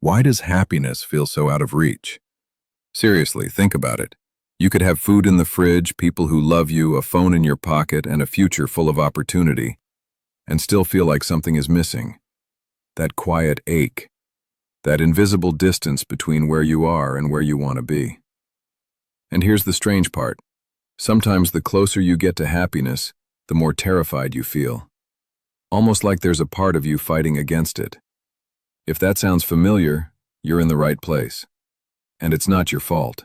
Why does happiness feel so out of reach? Seriously, think about it. You could have food in the fridge, people who love you, a phone in your pocket, and a future full of opportunity, and still feel like something is missing. That quiet ache. That invisible distance between where you are and where you want to be. And here's the strange part. Sometimes the closer you get to happiness, the more terrified you feel. Almost like there's a part of you fighting against it. If that sounds familiar, you're in the right place. And it's not your fault.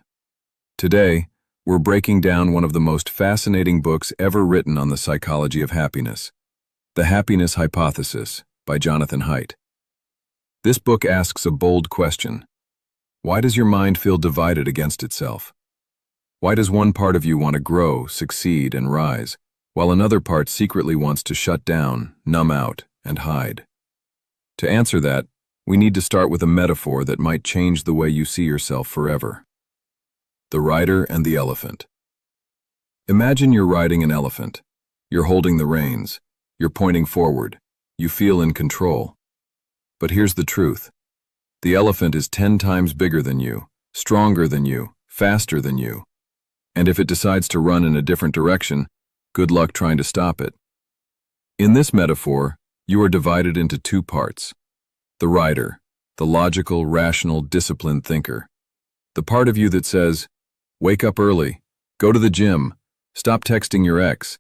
Today, we're breaking down one of the most fascinating books ever written on the psychology of happiness, The Happiness Hypothesis by Jonathan Haidt. This book asks a bold question. Why does your mind feel divided against itself? Why does one part of you want to grow, succeed, and rise, while another part secretly wants to shut down, numb out, and hide? To answer that, we need to start with a metaphor that might change the way you see yourself forever. The rider and the elephant. Imagine you're riding an elephant. You're holding the reins. You're pointing forward. You feel in control. But here's the truth. The elephant is 10 times bigger than you, stronger than you, faster than you. And if it decides to run in a different direction, good luck trying to stop it. In this metaphor, you are divided into two parts. The rider, the logical, rational, disciplined thinker. The part of you that says, wake up early, go to the gym, stop texting your ex.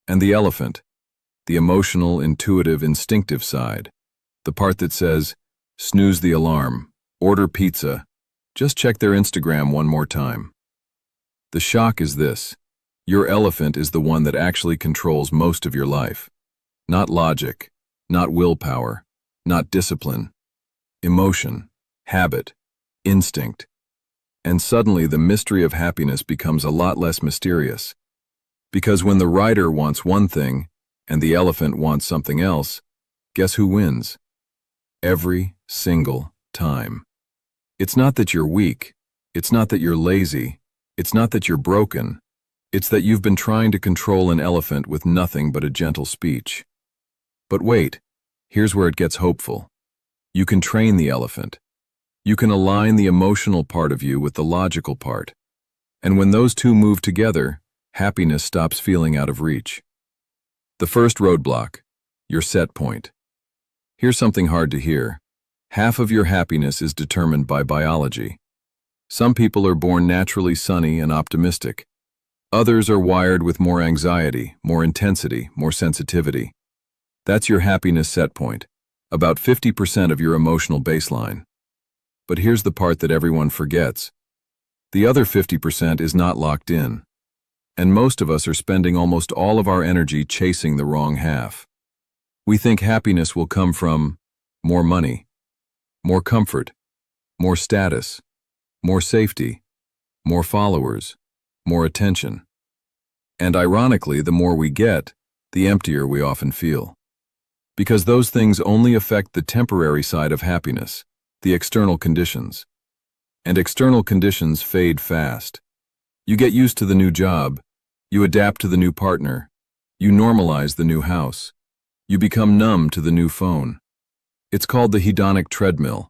And the elephant, the emotional, intuitive, instinctive side. The part that says, snooze the alarm, order pizza, just check their Instagram one more time. The shock is this. Your elephant is the one that actually controls most of your life. Not logic, not willpower, not discipline. Emotion, habit, instinct. And suddenly the mystery of happiness becomes a lot less mysterious. Because when the rider wants one thing and the elephant wants something else, guess who wins? Every single time. It's not that you're weak. It's not that you're lazy. It's not that you're broken. It's that you've been trying to control an elephant with nothing but a gentle speech. But wait, here's where it gets hopeful. You can train the elephant. You can align the emotional part of you with the logical part. And when those two move together, happiness stops feeling out of reach. The first roadblock, your set point. Here's something hard to hear. Half of your happiness is determined by biology. Some people are born naturally sunny and optimistic. Others are wired with more anxiety, more intensity, more sensitivity. That's your happiness set point, about 50% of your emotional baseline. But here's the part that everyone forgets. The other 50% is not locked in. And most of us are spending almost all of our energy chasing the wrong half. We think happiness will come from more money, more comfort, more status, more safety, more followers, more attention. And ironically, the more we get, the emptier we often feel. Because those things only affect the temporary side of happiness, the external conditions. And external conditions fade fast. You get used to the new job, you adapt to the new partner, you normalize the new house. You become numb to the new phone. It's called the hedonic treadmill.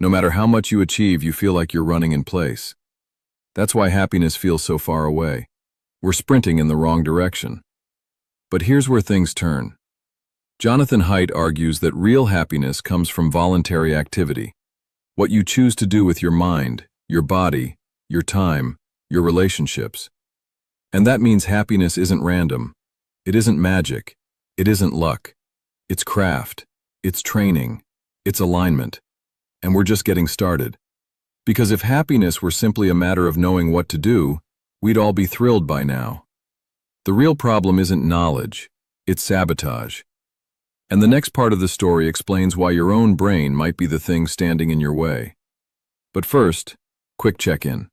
No matter how much you achieve, you feel like you're running in place. That's why happiness feels so far away. We're sprinting in the wrong direction. But here's where things turn. Jonathan Haidt argues that real happiness comes from voluntary activity. What you choose to do with your mind, your body, your time, your relationships. And that means happiness isn't random. It isn't magic. It isn't luck. It's craft. It's training. It's alignment. And we're just getting started. Because if happiness were simply a matter of knowing what to do, we'd all be thrilled by now. The real problem isn't knowledge. It's sabotage. And the next part of the story explains why your own brain might be the thing standing in your way. But first, quick check-in.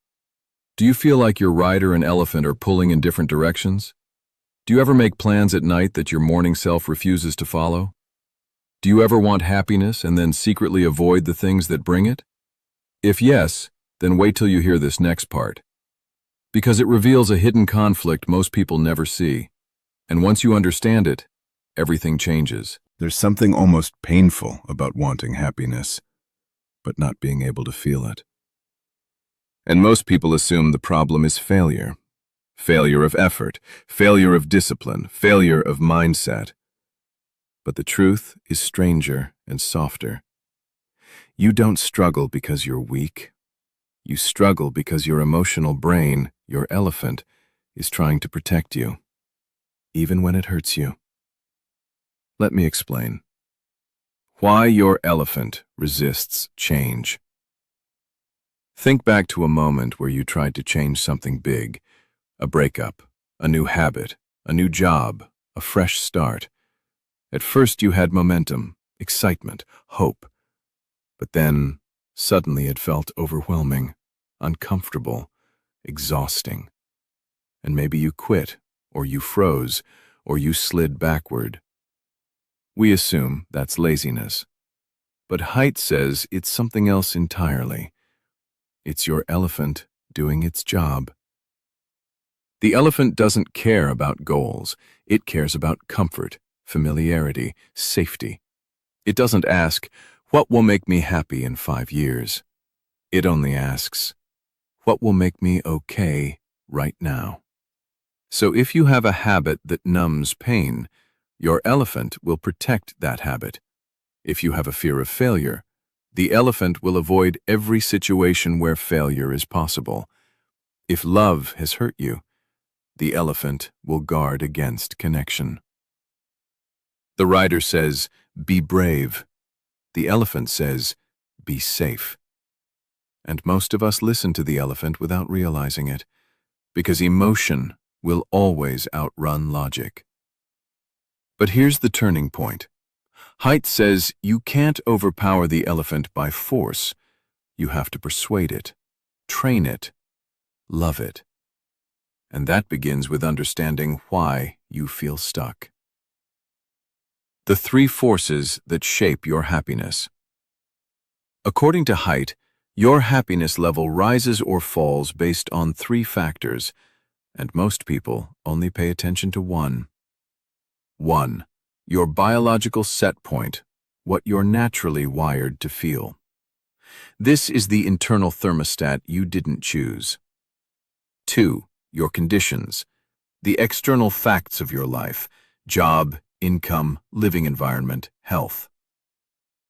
Do you feel like your rider and elephant are pulling in different directions? Do you ever make plans at night that your morning self refuses to follow? Do you ever want happiness and then secretly avoid the things that bring it? If yes, then wait till you hear this next part. Because it reveals a hidden conflict most people never see. And once you understand it, everything changes. There's something almost painful about wanting happiness. but not being able to feel it. And most people assume the problem is failure. Failure of effort, failure of discipline, failure of mindset. But the truth is stranger and softer. You don't struggle because you're weak. You struggle because your emotional brain, your elephant, is trying to protect you, even when it hurts you. Let me explain. Why your elephant resists change. Think back to a moment where you tried to change something big, a breakup, a new habit, a new job, a fresh start. At first you had momentum, excitement, hope. But then, suddenly it felt overwhelming, uncomfortable, exhausting. And maybe you quit, or you froze, or you slid backward. We assume that's laziness. But Haidt says it's something else entirely. It's your elephant doing its job. The elephant doesn't care about goals. It cares about comfort, familiarity, safety. It doesn't ask, what will make me happy in 5 years? It only asks, what will make me okay right now? So if you have a habit that numbs pain, your elephant will protect that habit. If you have a fear of failure, the elephant will avoid every situation where failure is possible. If love has hurt you, the elephant will guard against connection. The rider says, be brave. The elephant says, be safe. And most of us listen to the elephant without realizing it, because emotion will always outrun logic. But here's the turning point. Haidt says you can't overpower the elephant by force. You have to persuade it, train it, love it. And that begins with understanding why you feel stuck. The 3 forces that shape your happiness. According to Haidt, your happiness level rises or falls based on 3 factors, and most people only pay attention to one. 1. Your biological set point, what you're naturally wired to feel. This is the internal thermostat you didn't choose. 2. Your conditions, the external facts of your life, job, income, living environment, health.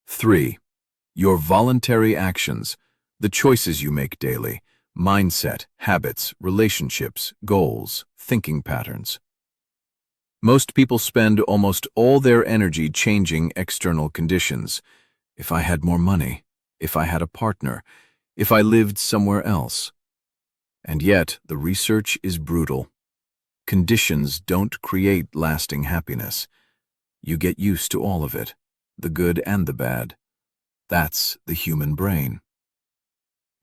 3. Your voluntary actions, the choices you make daily, mindset, habits, relationships, goals, thinking patterns. Most people spend almost all their energy changing external conditions. If I had more money, if I had a partner, if I lived somewhere else. And yet, the research is brutal. Conditions don't create lasting happiness. You get used to all of it, the good and the bad. That's the human brain.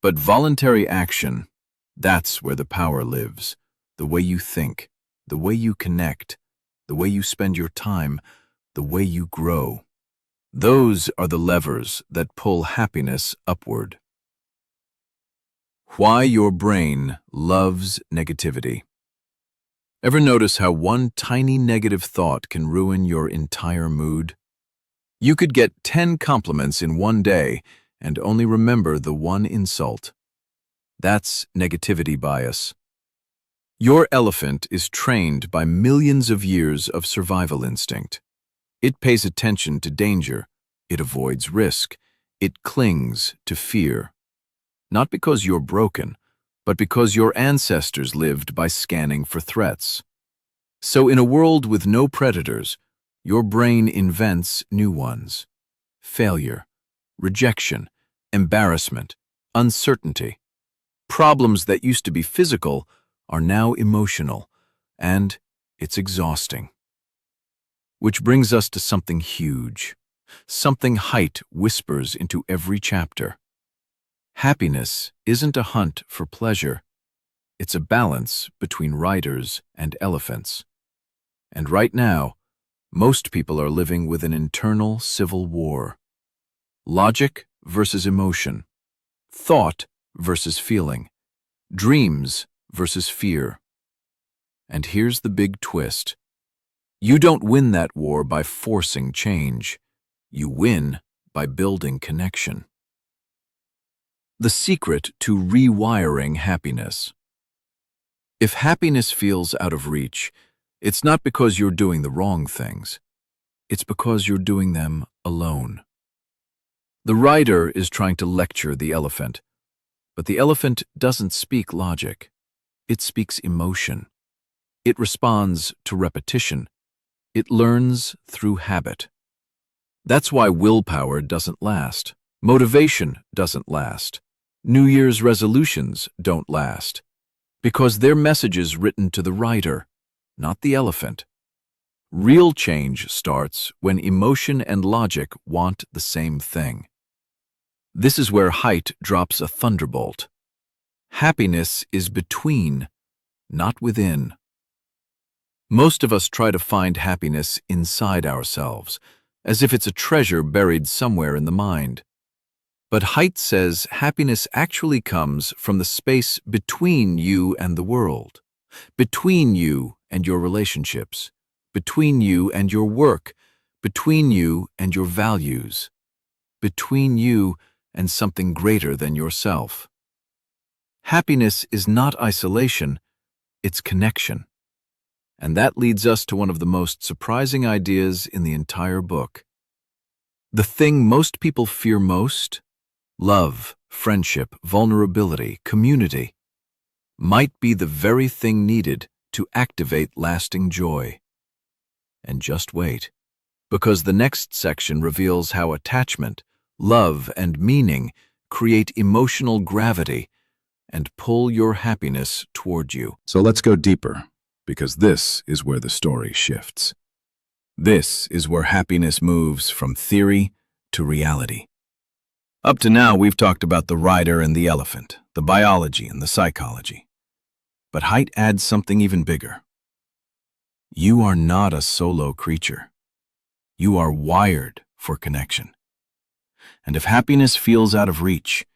But voluntary action, that's where the power lives. The way you think, the way you connect, the way you spend your time, the way you grow. Those are the levers that pull happiness upward. Why your brain loves negativity. Ever notice how one tiny negative thought can ruin your entire mood? You could get 10 compliments in one day and only remember the one insult. That's negativity bias. Your elephant is trained by millions of years of survival instinct. It pays attention to danger. It avoids risk. It clings to fear. Not because you're broken, but because your ancestors lived by scanning for threats. So in a world with no predators, your brain invents new ones. Failure, rejection, embarrassment, uncertainty. Problems that used to be physical are now emotional, and it's exhausting. Which brings us to something huge, something Haidt whispers into every chapter. Happiness isn't a hunt for pleasure. It's a balance between riders and elephants. And right now, most people are living with an internal civil war. Logic versus emotion. Thought versus feeling. Dreams versus fear. And here's the big twist. You don't win that war by forcing change. You win by building connection. The secret to rewiring happiness. If happiness feels out of reach, it's not because you're doing the wrong things. It's because you're doing them alone. The writer is trying to lecture the elephant, but the elephant doesn't speak logic. It speaks emotion. It responds to repetition. It learns through habit. That's why willpower doesn't last. Motivation doesn't last. New Year's resolutions don't last. Because they're messages written to the writer, not the elephant. Real change starts when emotion and logic want the same thing. This is where Haidt drops a thunderbolt. Happiness is between, not within. Most of us try to find happiness inside ourselves, as if it's a treasure buried somewhere in the mind. But Haidt says happiness actually comes from the space between you and the world, between you and your relationships, between you and your work, between you and your values, between you and something greater than yourself. Happiness is not isolation, it's connection. And that leads us to one of the most surprising ideas in the entire book. The thing most people fear most, love, friendship, vulnerability, community, might be the very thing needed to activate lasting joy. And just wait, because the next section reveals how attachment, love, and meaning create emotional gravity and pull your happiness toward you. So let's go deeper, because this is where the story shifts. This is where happiness moves from theory to reality. Up to now, we've talked about the rider and the elephant, the biology and the psychology. But Haidt adds something even bigger. You are not a solo creature. You are wired for connection. And if happiness feels out of reach,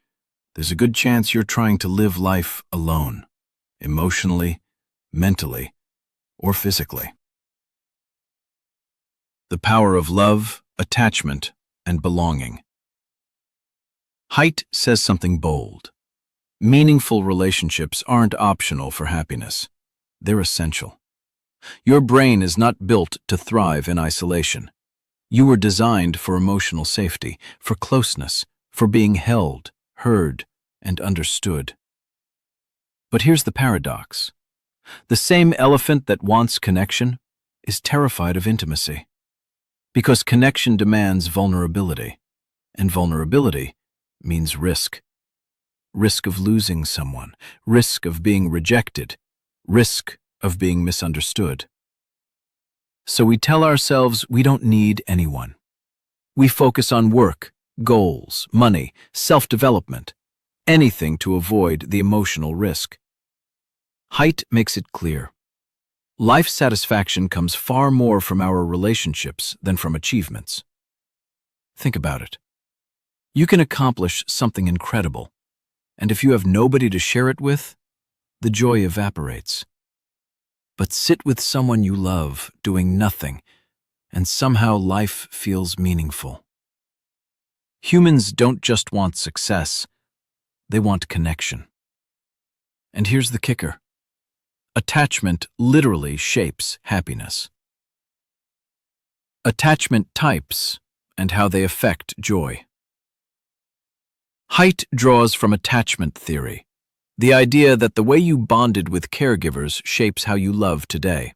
there's a good chance you're trying to live life alone, emotionally, mentally, or physically. The power of love, attachment, and belonging. Haidt says something bold. Meaningful relationships aren't optional for happiness. They're essential. Your brain is not built to thrive in isolation. You were designed for emotional safety, for closeness, for being held, heard, and understood. But here's the paradox. The same elephant that wants connection is terrified of intimacy. Because connection demands vulnerability, and vulnerability means risk. Risk of losing someone, risk of being rejected, risk of being misunderstood. So we tell ourselves we don't need anyone. We focus on work, goals, money, self-development, anything to avoid the emotional risk. Haidt makes it clear. Life satisfaction comes far more from our relationships than from achievements. Think about it. You can accomplish something incredible, and if you have nobody to share it with, the joy evaporates. But sit with someone you love, doing nothing, and somehow life feels meaningful. Humans don't just want success, they want connection. And here's the kicker. Attachment literally shapes happiness. Attachment types and how they affect joy. Haidt draws from attachment theory, the idea that the way you bonded with caregivers shapes how you love today.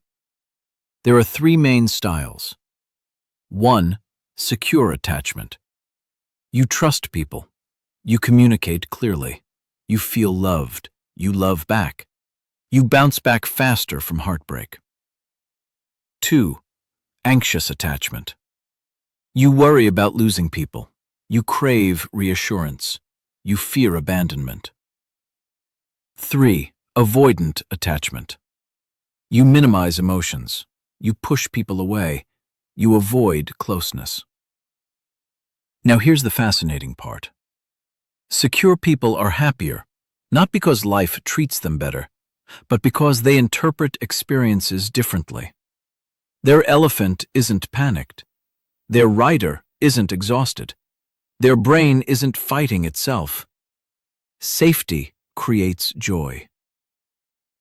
There are three main styles. 1. Secure attachment. You trust people. You communicate clearly. You feel loved. You love back. You bounce back faster from heartbreak. 2. Anxious attachment. You worry about losing people. You crave reassurance. You fear abandonment. 3. Avoidant attachment. You minimize emotions. You push people away. You avoid closeness. Now here's the fascinating part. Secure people are happier, not because life treats them better, but because they interpret experiences differently. Their elephant isn't panicked. Their rider isn't exhausted. Their brain isn't fighting itself. Safety creates joy.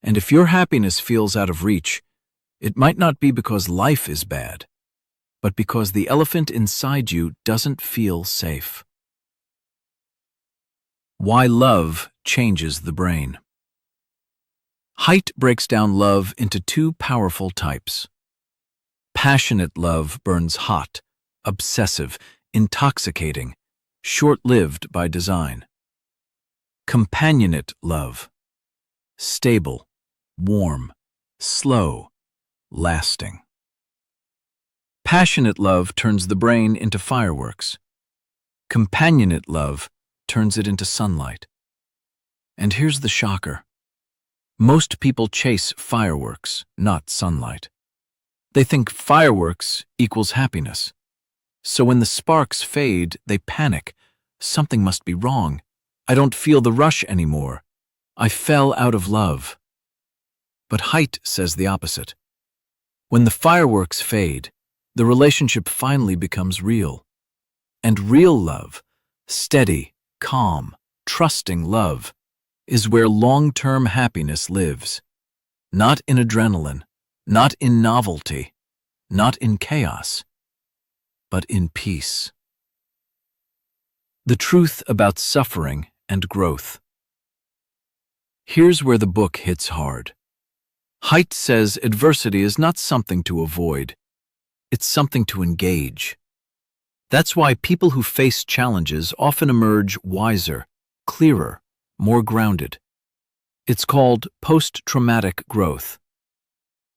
And if your happiness feels out of reach, it might not be because life is bad, but because the elephant inside you doesn't feel safe. Why love changes the brain. Haidt breaks down love into two powerful types. Passionate love burns hot, obsessive, intoxicating, short-lived by design. Companionate love. Stable, warm, slow, lasting. Passionate love turns the brain into fireworks. Companionate love turns it into sunlight. And here's the shocker. Most people chase fireworks, not sunlight. They think fireworks equals happiness. So when the sparks fade, they panic. Something must be wrong. I don't feel the rush anymore. I fell out of love. But Haidt says the opposite. When the fireworks fade, the relationship finally becomes real. And real love, steady, calm, trusting love, is where long-term happiness lives. Not in adrenaline, not in novelty, not in chaos, but in peace. The truth about suffering and growth. Here's where the book hits hard. Haidt says adversity is not something to avoid. It's something to engage. That's why people who face challenges often emerge wiser, clearer, more grounded. It's called post-traumatic growth.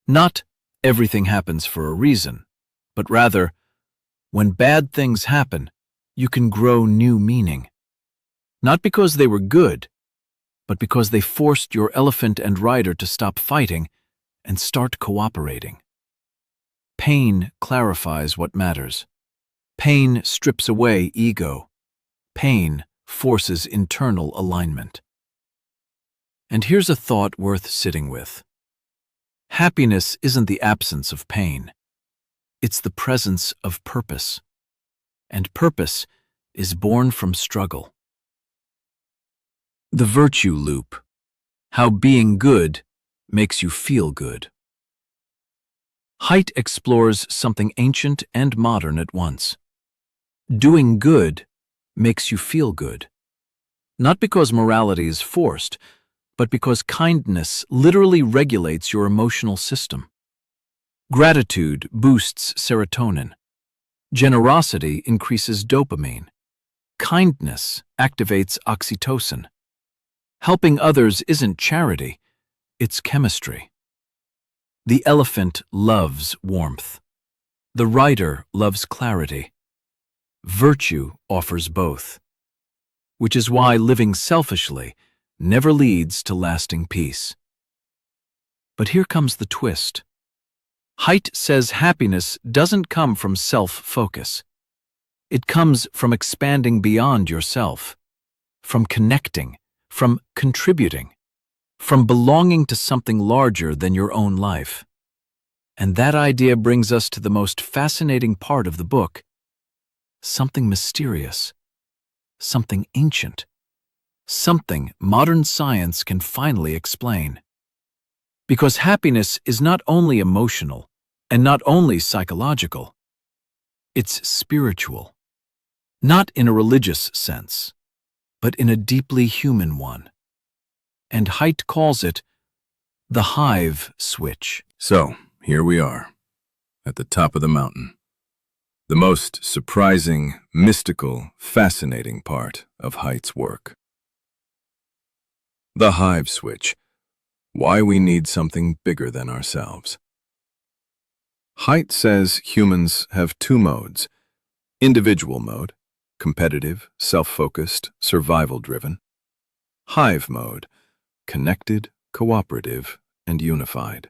Not everything happens for a reason, but rather, when bad things happen, you can grow new meaning. Not because they were good, but because they forced your elephant and rider to stop fighting and start cooperating. Pain clarifies what matters. Pain strips away ego. Pain forces internal alignment. And here's a thought worth sitting with. Happiness isn't the absence of pain. It's the presence of purpose. And purpose is born from struggle. The virtue loop. How being good makes you feel good. Haidt explores something ancient and modern at once. Doing good makes you feel good. Not because morality is forced, but because kindness literally regulates your emotional system. Gratitude boosts serotonin. Generosity increases dopamine. Kindness activates oxytocin. Helping others isn't charity, it's chemistry. The elephant loves warmth. The rider loves clarity. Virtue offers both, which is why living selfishly never leads to lasting peace. But here comes the twist. Haidt says happiness doesn't come from self-focus. It comes from expanding beyond yourself, from connecting, from contributing, from belonging to something larger than your own life. And that idea brings us to the most fascinating part of the book. Something mysterious, something ancient, something modern science can finally explain. Because happiness is not only emotional and not only psychological, it's spiritual. Not in a religious sense, but in a deeply human one. And Haidt calls it the hive switch. So, here we are, at the top of the mountain. The most surprising, mystical, fascinating part of Haidt's work. The hive switch. Why we need something bigger than ourselves. Haidt says humans have two modes: individual mode, competitive, self-focused, survival-driven; hive mode, connected, cooperative, and unified.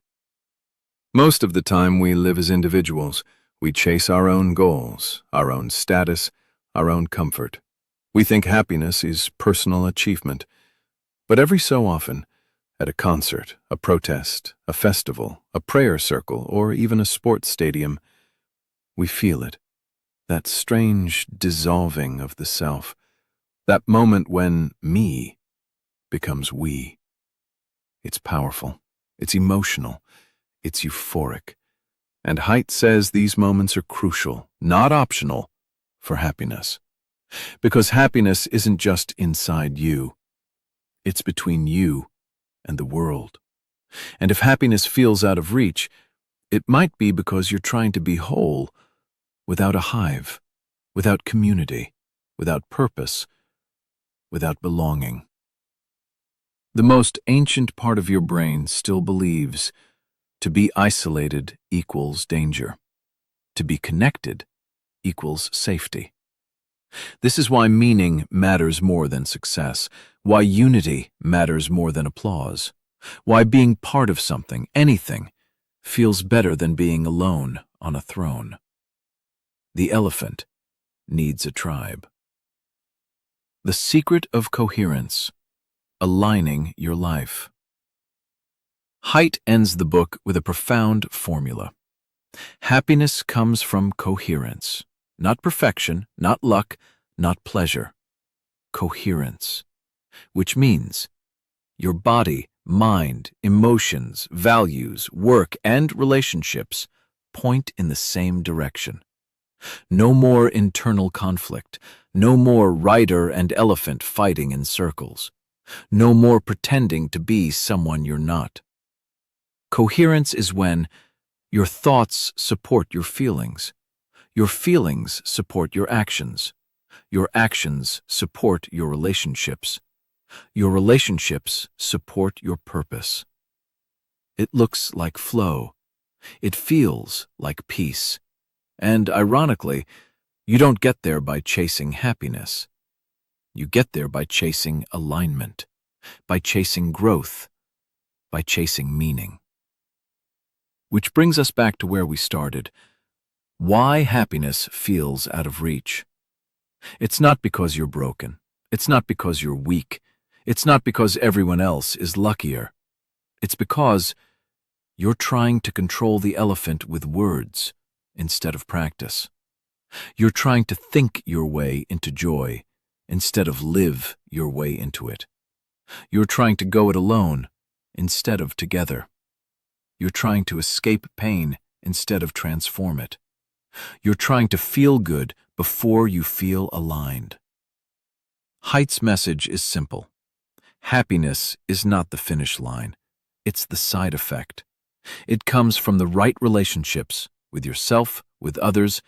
Most of the time we live as individuals. We chase our own goals, our own status, our own comfort. We think happiness is personal achievement. But every so often, at a concert, a protest, a festival, a prayer circle, or even a sports stadium, we feel it. That strange dissolving of the self. That moment when me becomes we. It's powerful, it's emotional, it's euphoric. And Haidt says these moments are crucial, not optional, for happiness. Because happiness isn't just inside you, it's between you and the world. And if happiness feels out of reach, it might be because you're trying to be whole without a hive, without community, without purpose, without belonging. The most ancient part of your brain still believes to be isolated equals danger. To be connected equals safety. This is why meaning matters more than success, why unity matters more than applause, why being part of something, anything, feels better than being alone on a throne. The elephant needs a tribe. The secret of coherence, aligning your life. Haidt ends the book with a profound formula. Happiness comes from coherence, not perfection, not luck, not pleasure. Coherence, which means your body, mind, emotions, values, work, and relationships point in the same direction. No more internal conflict, no more rider and elephant fighting in circles, no more pretending to be someone you're not. Coherence is when your thoughts support your feelings support your actions support your relationships support your purpose. It looks like flow. It feels like peace. And ironically, you don't get there by chasing happiness. You get there by chasing alignment, by chasing growth, by chasing meaning. Which brings us back to where we started. Why happiness feels out of reach. It's not because you're broken. It's not because you're weak. It's not because everyone else is luckier. It's because you're trying to control the elephant with words instead of practice. You're trying to think your way into joy instead of live your way into it. You're trying to go it alone instead of together. You're trying to escape pain instead of transform it. You're trying to feel good before you feel aligned. Haidt's message is simple. Happiness is not the finish line. It's the side effect. It comes from the right relationships with yourself, with others,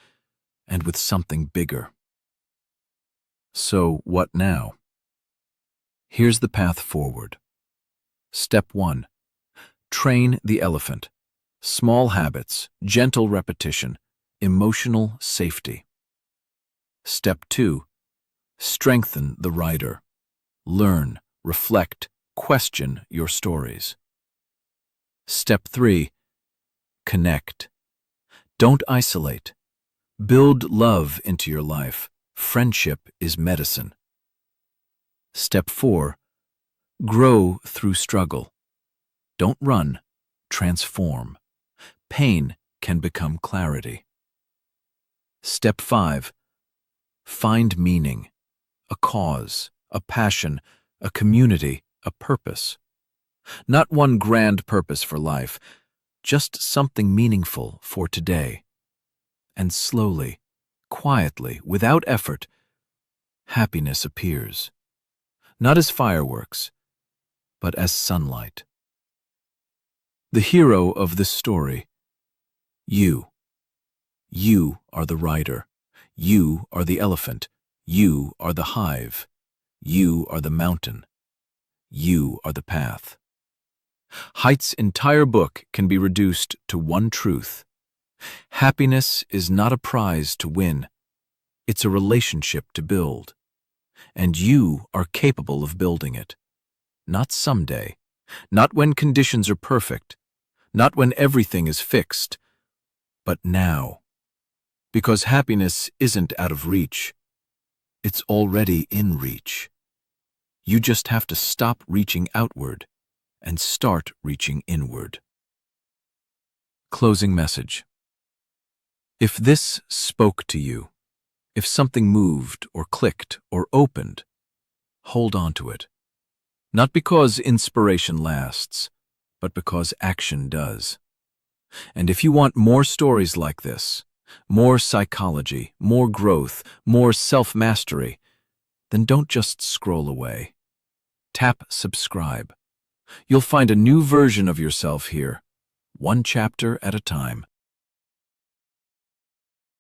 and with something bigger. So, what now? Here's the path forward. Step 1. Train the elephant. Small habits, gentle repetition, emotional safety. Step 2. Strengthen the rider. Learn, reflect, question your stories. Step 3. Connect. Don't isolate. Build love into your life. Friendship is medicine. Step 4. Grow through struggle. Don't run, transform. Pain can become clarity. Step 5. Find meaning, a cause, a passion, a community, a purpose. Not one grand purpose for life, just something meaningful for today. And slowly, quietly, without effort, happiness appears. Not as fireworks, but as sunlight. The hero of this story, you. You are the rider. You are the elephant. You are the hive. You are the mountain. You are the path. Haidt's entire book can be reduced to one truth. Happiness is not a prize to win. It's a relationship to build. And you are capable of building it. Not someday. Not when conditions are perfect. Not when everything is fixed. But now. Because happiness isn't out of reach. It's already in reach. You just have to stop reaching outward and start reaching inward. Closing message. If this spoke to you, if something moved or clicked or opened, hold on to it. Not because inspiration lasts, but because action does. And if you want more stories like this, more psychology, more growth, more self-mastery, then don't just scroll away. Tap subscribe. You'll find a new version of yourself here, one chapter at a time.